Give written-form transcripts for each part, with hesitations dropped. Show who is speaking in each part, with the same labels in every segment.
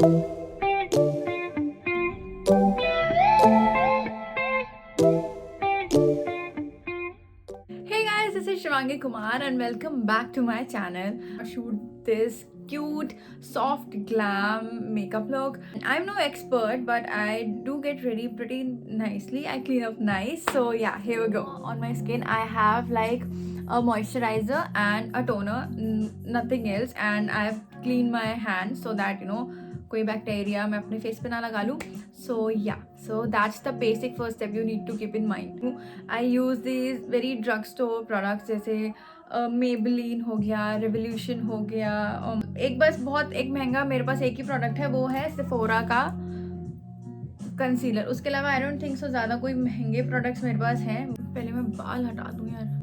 Speaker 1: Hey guys, this is Shivangi Kumar and welcome back to my channel. I shoot this cute, soft glam makeup look. I'm no expert, but I do get ready pretty nicely. I clean up nice. So yeah, here we go. On my skin, I have like a moisturizer and a toner, nothing else. And I've cleaned my hands so that कोई bacteria मैं अपने face पे ना लगा लूँ. So yeah, so that's the basic first step you need to keep in mind. I use these very drugstore products जैसे Maybelline हो गया, Revolution हो गया. एक बस बहुत एक महंगा मेरे पास एक ही प्रोडक्ट है, वो है Sephora का कंसीलर. उसके अलावा आई डोंट थिंक सो ज़्यादा कोई महंगे प्रोडक्ट्स मेरे पास हैं. पहले मैं बाल हटा दूँ यार.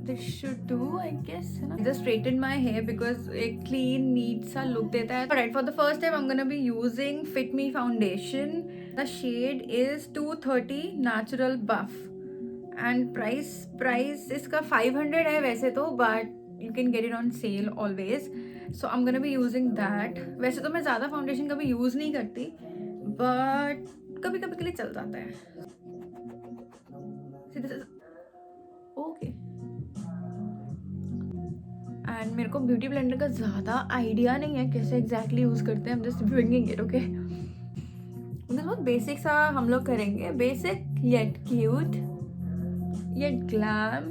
Speaker 1: This should do, I guess. Just straighten my hair because a clean, neat सा look देता है. Alright, for the first step, I'm gonna be using Fit Me foundation. The shade is 230 Natural Buff. And price इसका 500 है वैसे तो, but you can get it on sale always. So I'm gonna be using that. वैसे तो मैं ज़्यादा foundation कभी use नहीं करती, but कभी कभी के लिए चल जाता है. See, this is okay. And मेरे को ब्यूटी ब्लेंडर का ज़्यादा आइडिया नहीं है कैसे एग्जैक्टली यूज़ करते हैं. हम जस्ट ब्रिंगिंग इट. ओके, बहुत बेसिक सा हम लोग करेंगे. Basic yet cute yet glam.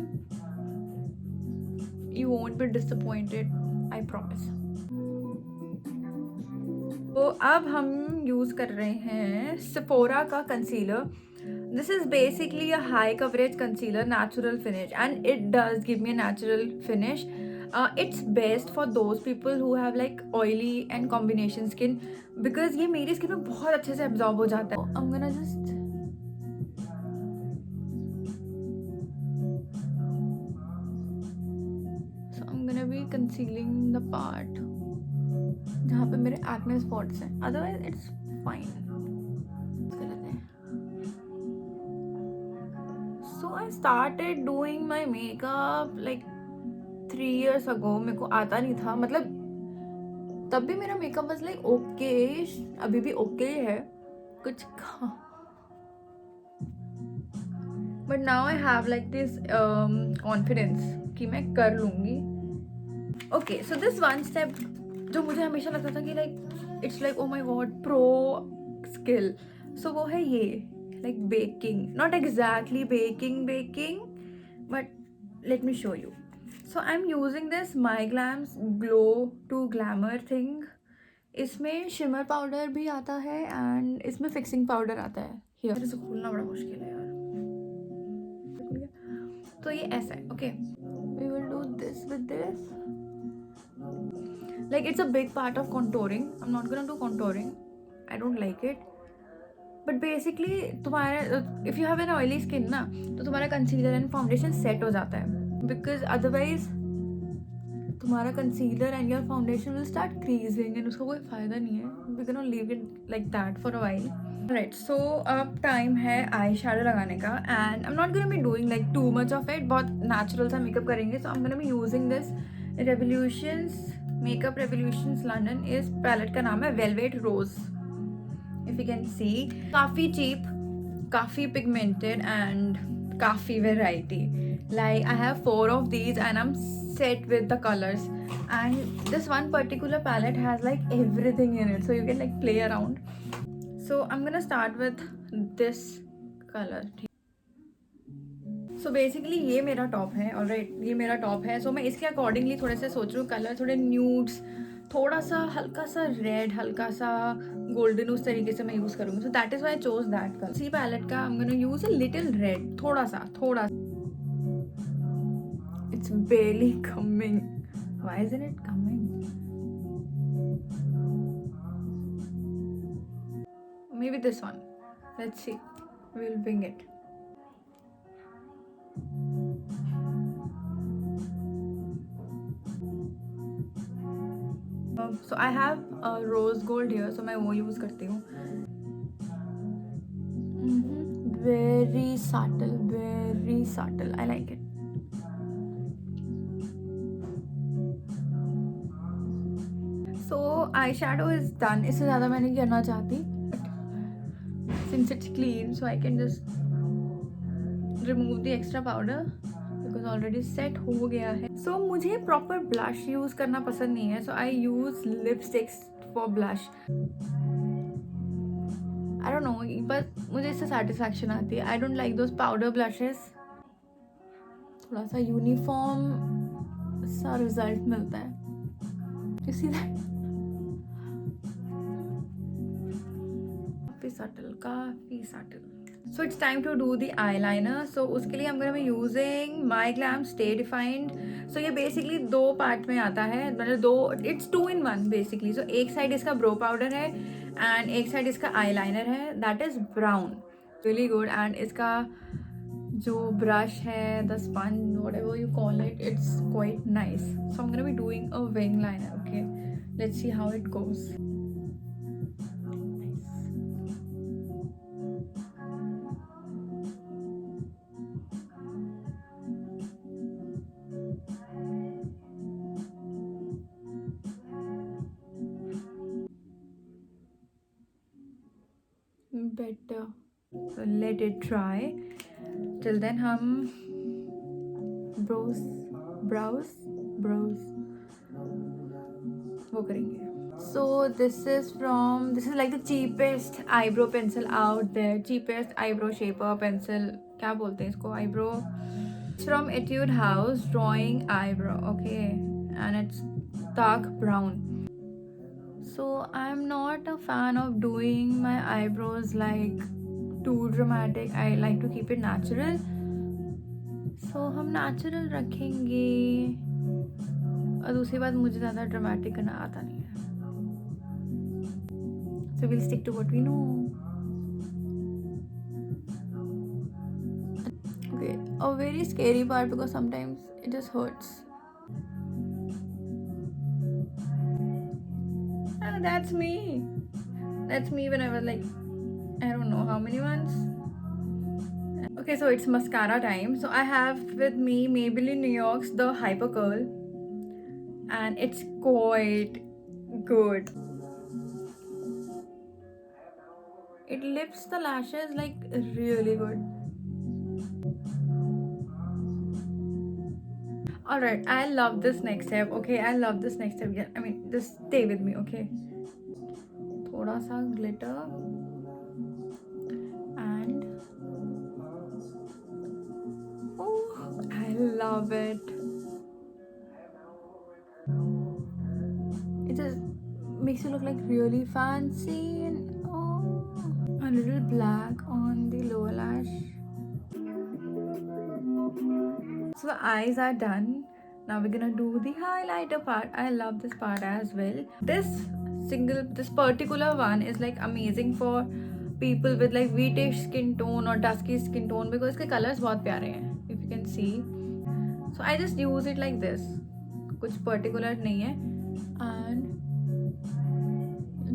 Speaker 1: You won't be disappointed, I promise. तो अब हम यूज़ कर रहे हैं Sephora का concealer. This is basically a high coverage concealer, natural finish, and it does give me a natural finish. It's best for those people who have like oily and combination skin because ये मेरी skin में बहुत अच्छे से absorb हो जाता है. I'm gonna just I'm gonna be concealing the part जहाँ पे मेरे acne spots हैं. Otherwise it's fine. So I started doing my makeup like 3 years ago. मेरे को आता नहीं था, मतलब तब भी मेरा मेकअप बस लाइक ओके, अभी भी ओके है कुछ. But now I have like this confidence कि मैं कर लूँगी. Okay, so this one step जो मुझे हमेशा लगता था कि like it's like oh my God pro skill, so वो है ये like baking. Not exactly baking but let me show you. So I'm using this My Glam's Glow to Glamour thing. इसमें शिमर पाउडर भी आता है and इसमें fixing powder आता है. हियर इसे खोलना बड़ा मुश्किल है यार. तो ये ऐसा है. Okay, we will do this with this. Like it's a big part of contouring. I am not gonna do contouring, I don't like it. But basically तुम्हारा if you have an oily skin ना, तो तुम्हारा concealer and foundation set हो जाता है. Because otherwise तुम्हारा concealer and your foundation will start creasing and उसका कोई फ़ायदा नहीं है. We can not leave it like that for a while. Right, so अब टाइम है आई शैडो लगाने का. And I am not gonna be doing like too much of it. बहुत नेचुरल सा मेकअप करेंगे. So I am gonna be using this Revolutions makeup Revolutions London. इस palette का नाम है velvet rose. If you can see, काफ़ी cheap, काफ़ी pigmented and काफ़ी variety. Like I have 4 of these and I'm set with the colors, and this one particular palette has like everything in it, so you can like play around. So I'm gonna start with this color. So basically ये मेरा top है. Alright, ये मेरा top है. So मैं इसके accordingly थोड़े से सोच रही हूँ कलर, थोड़े न्यूड्स, थोड़ा सा हल्का सा रेड, हल्का सा गोल्डन, उस तरीके से मैं यूज़ करूँगी. So that is why I chose that colour. इसी पैलेट का I'm gonna use a little red, थोड़ा सा. It's barely coming. Why isn't it coming? Maybe this one. Let's see. We'll wing it. So I have a rose gold here, so मैं वो use करती हूँ. Very subtle. I like it. So eye shadow is done. इससे ज़्यादा मैं नहीं करना चाहती. Since it's clean, so I can just remove the extra powder because already set हो गया है. So मुझे proper blush use करना पसंद नहीं है. So I use lipsticks for blush. I don't know, but मुझे इससे satisfaction आती है. I don't like those powder blushes. थोड़ा सा यूनिफॉर्म सा रिजल्ट मिलता है. You see that? काफी subtle. So it's time to do the eyeliner. So उसके लिए I'm gonna be using My Glam Stay Defined. So ये basically 2 पार्ट में आता है, मतलब 2, it's 2 in 1 basically. So एक साइड इसका ब्रो पाउडर है and एक साइड इसका eyeliner है, that is brown. Really good. And इसका जो ब्रश है, the sponge, whatever you call it, it's quite nice. So I'm gonna be doing a wing liner. Okay, let's see how it goes. Better. So let it dry. Till then हम brows वो करेंगे. So this is like the cheapest eyebrow pencil out there. Cheapest eyebrow shaper pencil. क्या बोलते हैं इसको? Eyebrow. It's from Etude House Drawing Eyebrow. Okay, and it's dark brown. So I'm not a fan of doing my eyebrows like too dramatic. I like to keep it natural. So हम natural रखेंगे. और दूसरी बात, मुझे ज़्यादा dramatic करना आता नहीं है. So we'll stick to what we know. Okay, a very scary part because sometimes it just hurts. That's me. That's me when I was like, I don't know how many months. Okay, so it's mascara time. So I have with me Maybelline New York's the Hyper Curl, and it's quite good. It lifts the lashes like really good. Alright, I love this next step. Okay, I love this next step. Yeah, I mean, just stay with me, okay? थोड़ा सा glitter and oh, I love it. It just makes you look like really fancy and oh, a little black on the lower lash. So the eyes are done. Now we're gonna do the highlighter part. I love this part as well. This particular one is like amazing for people with like wheatish skin tone or dusky skin tone because इसके colors बहुत प्यारे हैं. If you can see. So I just use it like this. कुछ particular नहीं है. And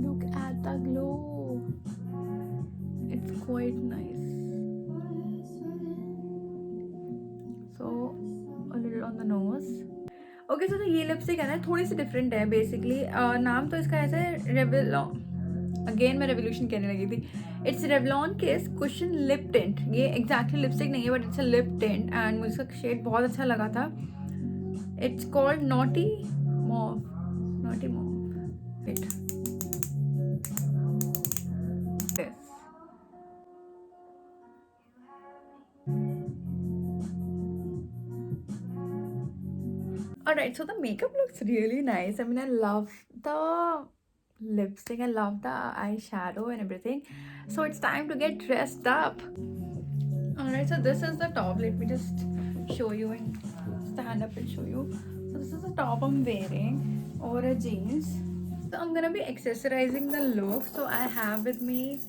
Speaker 1: look at the glow. It's quite nice. So a little on the nose. Okay, so ये lipstick है ना, थोड़ी सी डिफरेंट है बेसिकली. नाम तो इसका ऐसा है रेवलॉन. अगेन मैं रेवोल्यूशन कहने लगी थी. It's Revlon kiss cushion lip tint. ये एग्जैक्टली लिपस्टिक नहीं है but it's a lip tint and मुझे इसका शेड बहुत अच्छा लगा था. It's called naughty mauve. Wait, Alright, so the makeup looks really nice. I mean, I love the lipstick, I love the eyeshadow and everything. So it's time to get dressed up. Alright, so this is the top. Let me just show you and stand up and show you. So this is the top I'm wearing over a jeans. So I'm gonna be accessorizing the look. So I have with me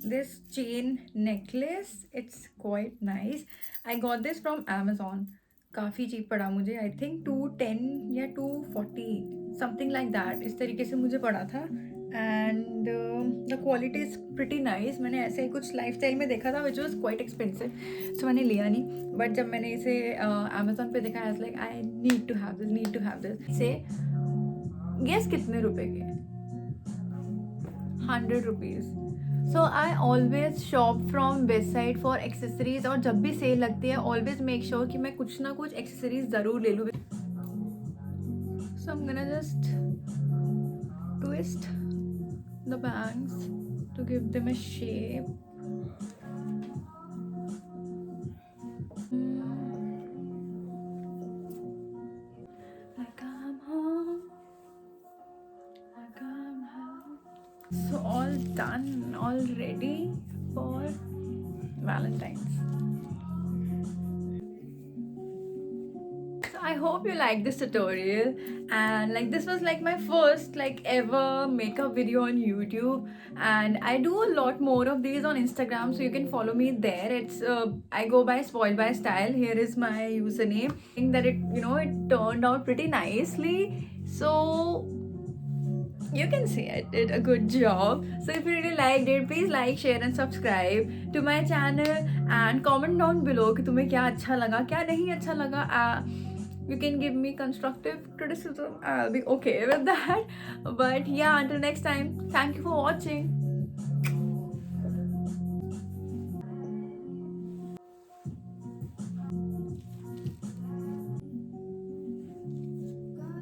Speaker 1: this chain necklace. It's quite nice. I got this from Amazon. काफ़ी cheap पड़ा मुझे. I think 210 या 240 something like that. इस तरीके से मुझे पड़ा था and the quality is pretty nice. मैंने ऐसे कुछ लाइफस्टाइल में देखा था विच वॉज क्वाइट एक्सपेंसिव, सो मैंने लिया नहीं. बट जब मैंने इसे अमेजोन पे देखा, I was like I need to have this. Say guess कितने रुपए के. 100 rupees. So I always shop from Westside for accessories, और जब भी सेल लगती है always make sure कि मैं कुछ ना कुछ accessories ज़रूर ले लूँ. So I'm gonna just twist the bangs to give them a shape. Like I'm home, like I'm home. So all done, all ready for Valentine's. So I hope you like this tutorial, and like this was like my first like ever makeup video on YouTube, and I do a lot more of these on Instagram, so you can follow me there. It's I go by Spoiled by Style. Here is my username. I think that it turned out pretty nicely. So you can say I did a good job. So if you really liked it, please like, share and subscribe to my channel, and comment down below कि तुम्हें क्या अच्छा लगा, क्या नहीं अच्छा लगा. You can give me constructive criticism. I'll be okay with that. But yeah, until next time, thank you for watching.